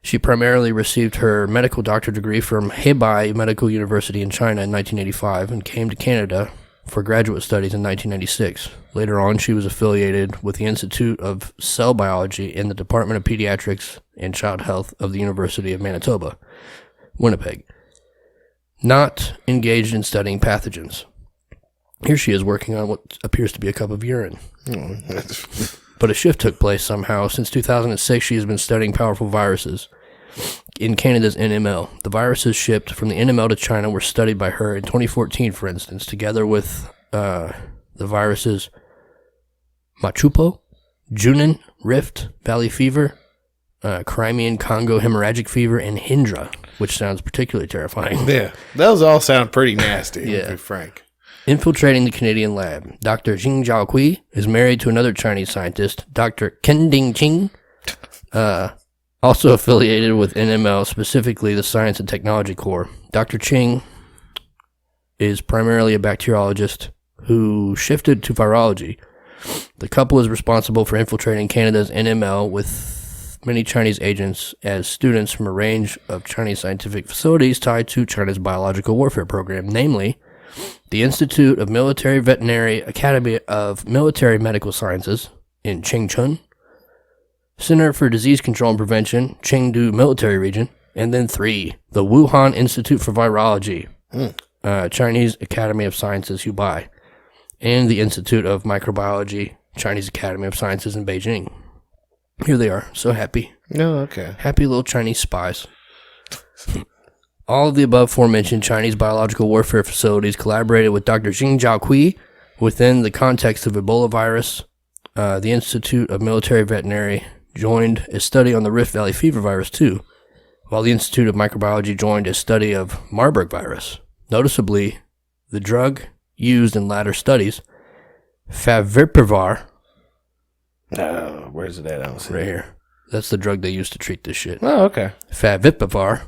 She primarily received her medical doctorate degree from Hebei Medical University in China in 1985 and came to Canada for graduate studies in 1996. Later on, she was affiliated with the Institute of Cell Biology in the Department of Pediatrics and Child Health of the University of Manitoba, Winnipeg. Not engaged in studying pathogens. Here she is working on what appears to be a cup of urine. But a shift took place somehow. Since 2006, she has been studying powerful viruses in Canada's NML. The viruses shipped from the NML to China were studied by her in 2014, for instance, together with the viruses Machupo, Junin, Rift Valley fever, Crimean Congo hemorrhagic fever, and Hydra, which sounds particularly terrifying. Yeah, those all sound pretty nasty, Yeah. to be frank. Infiltrating the Canadian lab, Dr. Jing Jiaokui is married to another Chinese scientist, Dr. Kending Qing, also affiliated with NML, specifically the Science and Technology Corps. Dr. Qing is primarily a bacteriologist who shifted to virology. The couple is responsible for infiltrating Canada's NML with many Chinese agents as students from a range of Chinese scientific facilities tied to China's biological warfare program, namely the Institute of Military Veterinary Academy of Military Medical Sciences in Changchun, Center for Disease Control and Prevention, Chengdu Military Region, and then 3, the Wuhan Institute for Virology, Chinese Academy of Sciences, Hubei, and the Institute of Microbiology, Chinese Academy of Sciences in Beijing. Here they are, so happy. No, okay. Happy little Chinese spies. All of the above aforementioned Chinese biological warfare facilities collaborated with Dr. Jing Jiaokui within the context of Ebola virus. The Institute of Military Veterinary joined a study on the Rift Valley fever virus too, while the Institute of Microbiology joined a study of Marburg virus. Noticeably, the drug used in latter studies, favipiravir, Where's it at? I don't see right it. here. That's the drug they used to treat this shit. Oh, okay. Favipiravir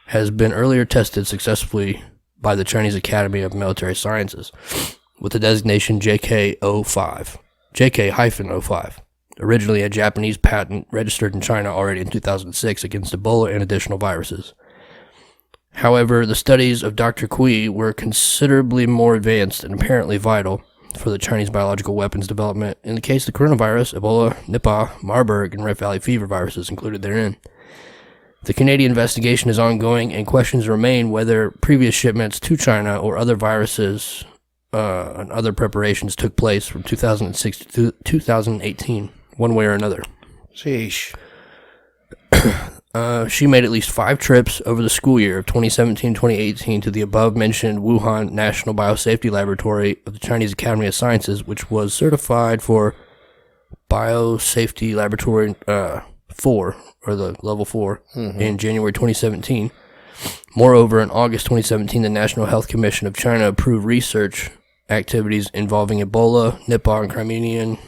has been earlier tested successfully by the Chinese Academy of Military Sciences with the designation JK-05, originally a Japanese patent registered in China already in 2006 against Ebola and additional viruses. However, the studies of Dr. Kui were considerably more advanced and apparently vital for the Chinese biological weapons development in the case of the coronavirus, Ebola, Nipah, Marburg, and Rift Valley fever viruses included therein. The Canadian investigation is ongoing, and questions remain whether previous shipments to China or other viruses and other preparations took place from 2006 to 2018, one way or another. Sheesh. She made at least 5 trips over the school year of 2017-2018 to the above-mentioned Wuhan National Biosafety Laboratory of the Chinese Academy of Sciences, which was certified for Biosafety Laboratory 4, or the level 4, in January 2017. Moreover, in August 2017, the National Health Commission of China approved research activities involving Ebola, Nipah, and Crimean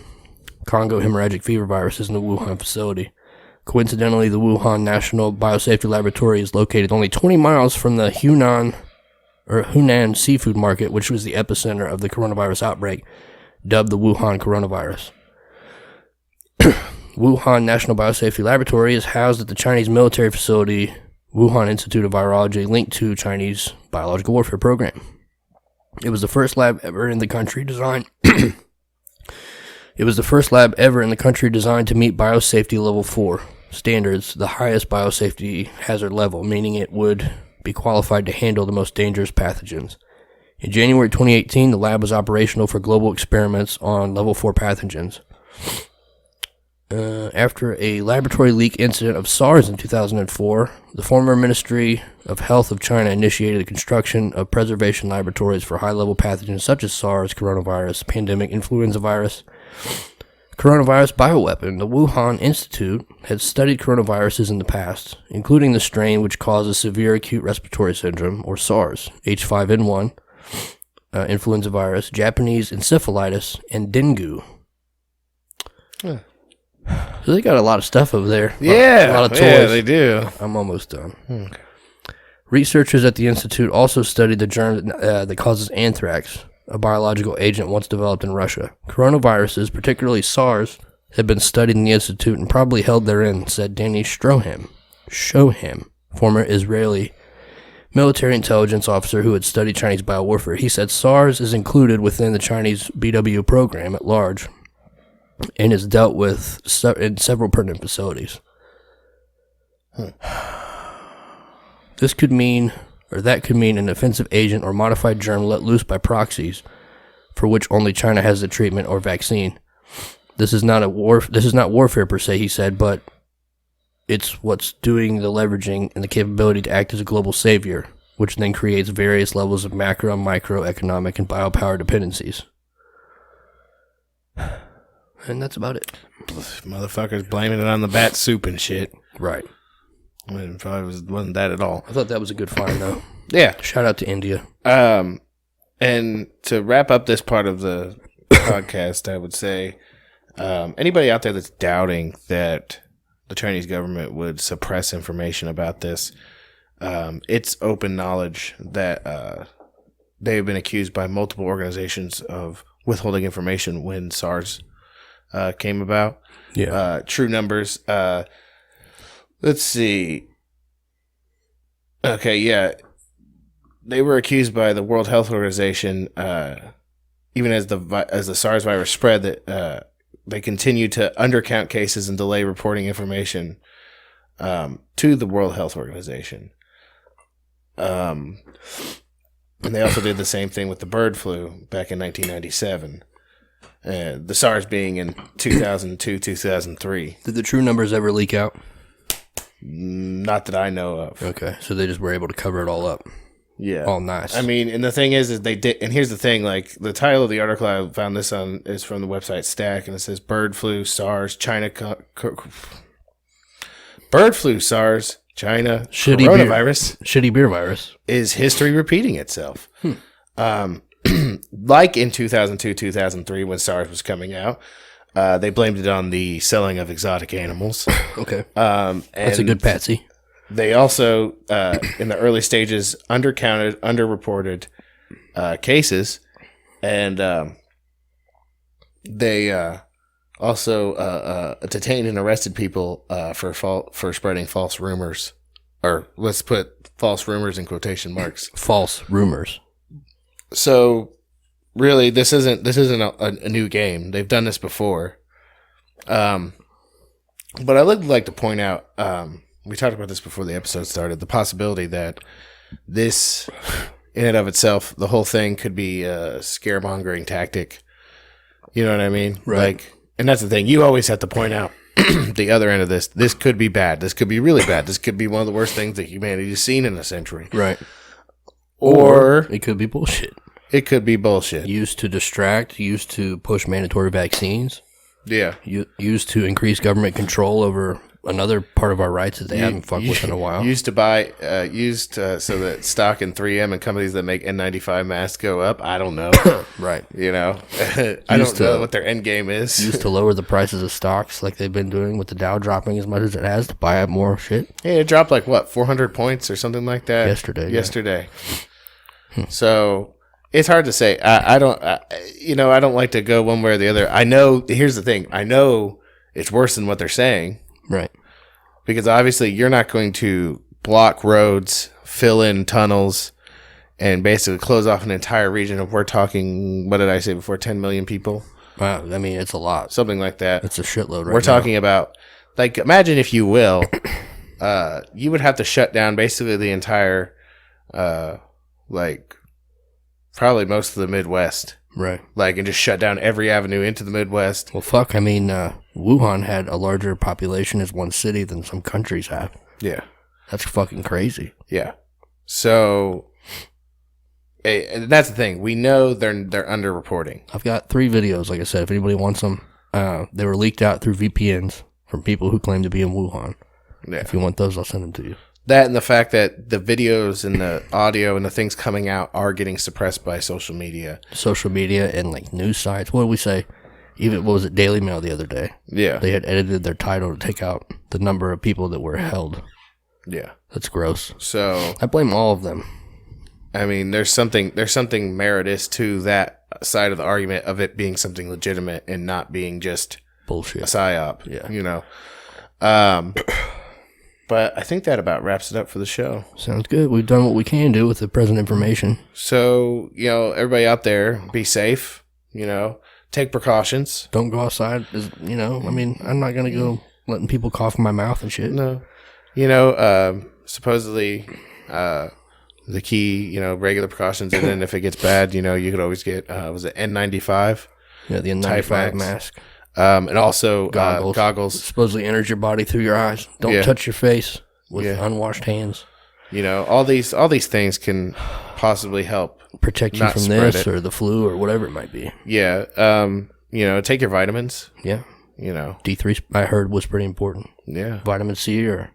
Congo hemorrhagic fever viruses in the Wuhan facility. Coincidentally, the Wuhan National Biosafety Laboratory is located only 20 miles from the Hunan seafood market, which was the epicenter of the coronavirus outbreak, dubbed the Wuhan coronavirus. Wuhan National Biosafety Laboratory is housed at the Chinese military facility Wuhan Institute of Virology, linked to Chinese biological warfare program. It was the first lab ever in the country designed to meet biosafety level 4 standards, the highest biosafety hazard level, meaning it would be qualified to handle the most dangerous pathogens. In January 2018, the lab was operational for global experiments on level 4 pathogens. After a laboratory leak incident of SARS in 2004, the former Ministry of Health of China initiated the construction of preservation laboratories for high-level pathogens such as SARS, coronavirus, pandemic influenza virus, coronavirus bioweapon. The Wuhan Institute had studied coronaviruses in the past, including the strain which causes severe acute respiratory syndrome, or SARS, H5N1, influenza virus, Japanese encephalitis, and dengue. Huh. So they got a lot of stuff over there. Yeah, a lot of toys. yeah, they do. I'm almost done. Okay. Researchers at the Institute also studied the germ that causes anthrax, a biological agent once developed in Russia. Coronaviruses, particularly SARS, had been studied in the Institute and probably held therein, said Danny Shoham, former Israeli military intelligence officer who had studied Chinese biowarfare. He said SARS is included within the Chinese BW program at large and is dealt with in several pertinent facilities. This could mean, or that could mean, an offensive agent or modified germ let loose by proxies, for which only China has the treatment or vaccine. This is not warfare per se, he said, but it's what's doing the leveraging and the capability to act as a global savior, which then creates various levels of macro, micro, economic, and biopower dependencies. And that's about it. Motherfuckers blaming it on the bat soup and shit. Right. It probably wasn't that at all. I thought that was a good find, though. Yeah. Shout out to India. And to wrap up this part of the podcast, I would say anybody out there that's doubting that the Chinese government would suppress information about this, it's open knowledge that they've been accused by multiple organizations of withholding information when SARS came about. Yeah. True numbers. Let's see. Okay, yeah. They were accused by the World Health Organization, even as the SARS virus spread, that they continued to undercount cases and delay reporting information to the World Health Organization. And they also did the same thing with the bird flu back in 1997. The SARS being in 2002, 2003. Did the true numbers ever leak out? Not that I know of. Okay, so they just were able to cover it all up. Yeah. Oh, nice. I mean, and the thing is they did, and here's the thing, like, the title of the article I found this on is from the website Stack, and it says bird flu, SARS, China, bird flu, SARS, China, coronavirus. Shitty beer virus. Is history repeating itself? Like in 2002, 2003, when SARS was coming out, they blamed it on the selling of exotic animals. Okay. And that's a good patsy. they also, in the early stages, undercounted, underreported cases, and they also detained and arrested people for spreading false rumors, or let's put false rumors in quotation marks. False rumors. So, really, this isn't a new game. They've done this before. But I would like to point out, we talked about this before the episode started, the possibility that this, in and of itself, the whole thing could be a scaremongering tactic. You know what I mean? Right. Like, and that's the thing. You always have to point out the other end of this. This could be bad. This could be really bad. This could be one of the worst things that humanity has seen in a century. Right. Or it could be bullshit. It could be bullshit. Used to distract, used to push mandatory vaccines. Yeah. Used to increase government control over another part of our rights that they haven't fucked with in a while. Used to buy, so that stock in 3M and companies that make N95 masks go up. I don't know. Right. You know, I don't know what their end game is. Used to lower the prices of stocks like they've been doing with the Dow dropping as much as it has to buy up more shit. Hey, it dropped like what, 400 points or something like that? Yesterday. So it's hard to say. I don't like to go one way or the other. I know, here's the thing. I know it's worse than what they're saying. Right. Because obviously you're not going to block roads, fill in tunnels, and basically close off an entire region of, we're talking, what did I say before, 10 million people? Wow, I mean, it's a lot. Something like that. It's a shitload right We're talking about, like, imagine if you will, you would have to shut down basically the entire, probably most of the Midwest. Right. Like, and just shut down every avenue into the Midwest. Well, fuck, I mean, Wuhan had a larger population as one city than some countries have. Yeah. That's fucking crazy. Yeah. So, and that's the thing. We know they're underreporting. I've got 3 videos, like I said, if anybody wants them. They were leaked out through VPNs from people who claim to be in Wuhan. Yeah. If you want those, I'll send them to you. That and the fact that the videos and the audio and the things coming out are getting suppressed by social media. Social media and, like, news sites. What did we say? Even, what was it, Daily Mail the other day? Yeah. They had edited their title to take out the number of people that were held. Yeah. That's gross. So I blame all of them. I mean, there's something meritorious to that side of the argument of it being something legitimate and not being just bullshit, a psyop. Yeah. You know. But I think that about wraps it up for the show. Sounds good. We've done what we can do with the present information. So, you know, everybody out there, be safe, you know, take precautions. Don't go outside, you know, I mean, I'm not going to go letting people cough in my mouth and shit. No. You know, supposedly, the key, you know, regular precautions, and then if it gets bad, you know, you could always get, was it N95? Yeah, the N95 mask. And also goggles. Supposedly enters your body through your eyes. Don't touch your face with unwashed hands. You know, all these things can possibly help protect you from this or the flu or whatever it might be. Yeah. take your vitamins. Yeah. D3, I heard, was pretty important. Yeah. Vitamin C or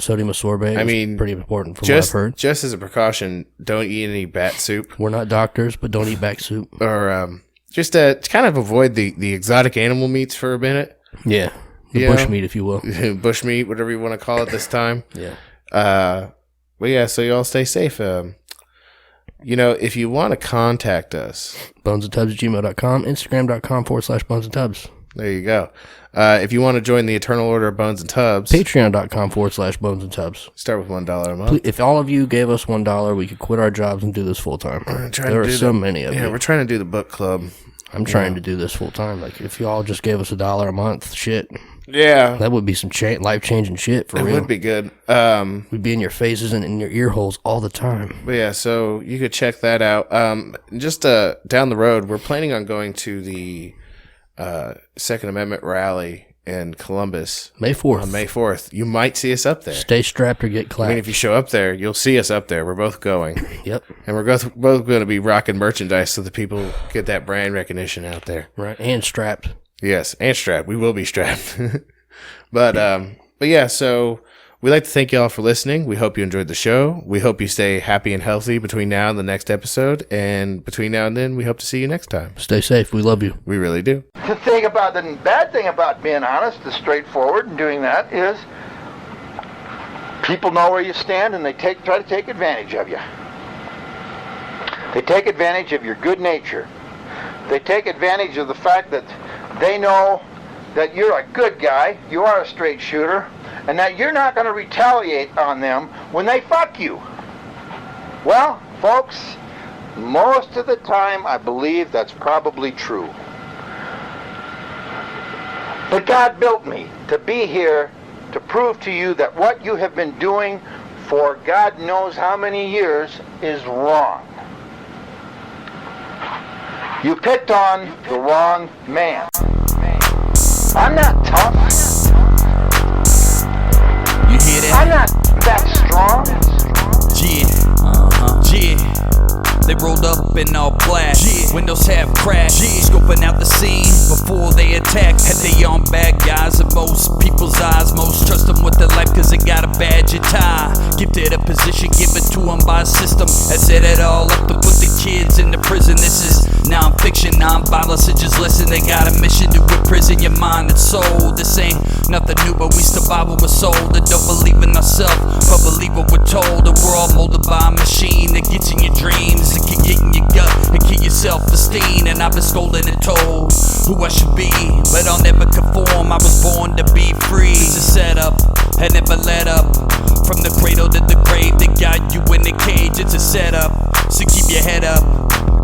sodium ascorbate. Pretty important from what I've heard. Just as a precaution, don't eat any bat soup. We're not doctors, but don't eat bat soup. Or just to kind of avoid the exotic animal meats for a minute. Yeah. The bush meat, if you will. Bush meat, whatever you want to call it this time. Yeah. But yeah, so you all stay safe. If you want to contact us, bonesandtubs@gmail.com, instagram.com/bonesandtubs. There you go. If you want to join the Eternal Order of Bones and Tubs, patreon.com/bonesandtubs. Start with $1 a month. If all of you gave us $1, we could quit our jobs and do this full time. There are so many of you. Yeah, we're trying to do the book club. I'm trying to do this full time. Like, if y'all just gave us $1 a month, shit. Yeah. That would be some life-changing shit for real. It would be good. We'd be in your faces and in your ear holes all the time. But yeah, so you could check that out. Just down the road, we're planning on going to the Second Amendment rally in Columbus. May 4th. On May 4th. You might see us up there. Stay strapped or get clapped. If you show up there, you'll see us up there. We're both going. Yep. And we're both going to be rocking merchandise so that people get that brand recognition out there. Right. And strapped. Yes, and strapped. We will be strapped. But yeah, so we'd like to thank y'all for listening. We hope you enjoyed the show. We hope you stay happy and healthy between now and the next episode. And between now and then, we hope to see you next time. Stay safe. We love you. We really do. The bad thing about being honest is straightforward and doing that is people know where you stand and they try to take advantage of you. They take advantage of your good nature. They take advantage of the fact that they know that you're a good guy, you are a straight shooter, and that you're not going to retaliate on them when they fuck you. Well, folks, most of the time I believe that's probably true. But God built me to be here to prove to you that what you have been doing for God knows how many years is wrong. You picked on the wrong man. I'm not tough. You hear that? I'm not that strong. Yeah. Yeah. They rolled up in all black. Windows half cracked. Scoping out the scene before they attack. Had they on bad guys in most people's eyes. Most trust them with their life cause they got a badge and tie. Gifted a position given to them by a system that set it all up to put the kids into prison. This is non-fiction, non-violence, so just listen. They got a mission to imprison your mind and soul. This ain't nothing new, but we survive what we're sold. And don't believe in ourselves, but believe what we're told. And we're all molded by a machine that gets in your dreams. It can get in your gut and kill your self-esteem. And I've been scolded and told who I should be, but I'll never conform. I was born to be free. It's a setup, I never let up. From the cradle to the grave, they got you in the cage. It's a setup, so keep your head up.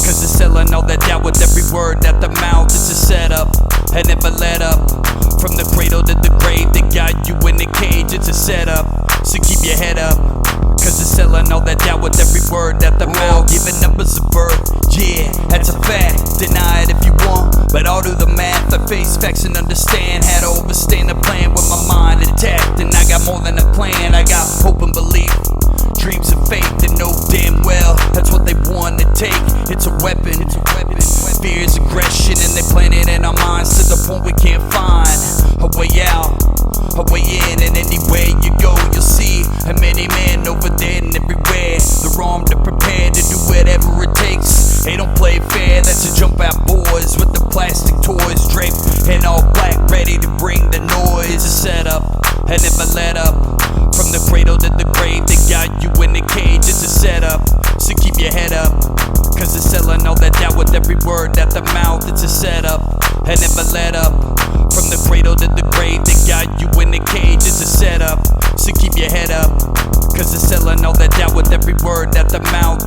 Cause they're selling all that doubt with every word at the mouth. It's a setup, I never let up. From the cradle to the grave, they got you in the cage. It's a setup, so keep your head up. Cause they're selling all that doubt with every word at the mouth. Giving numbers of birth, yeah, that's a fact. Deny it if you want, but I'll do the math. I face facts and understand. Had to overstand the plan with my mind intact. And I got more than a plan, I got hope and belief. Dreams and faith and know damn well that's what they want to take. It's a weapon. Fear is aggression and they plant it in our minds to the point we can't find a way out, a way in. And anywhere you go you'll see a many men over there and everywhere. They're armed and prepared to do whatever it takes. They don't play fair, that's a jump out boys with the plastic toys draped in all black, ready to bring the noise. A setup, I never let up. From the cradle to the grave, they got you in the cage. It's a setup, so keep your head up. Cause they're selling all that doubt with every word at the mouth. It's a setup, I never let up. From the cradle to the grave, they got you in the cage. It's a setup, so keep your head up. Cause they're selling all that doubt with every word at the mouth.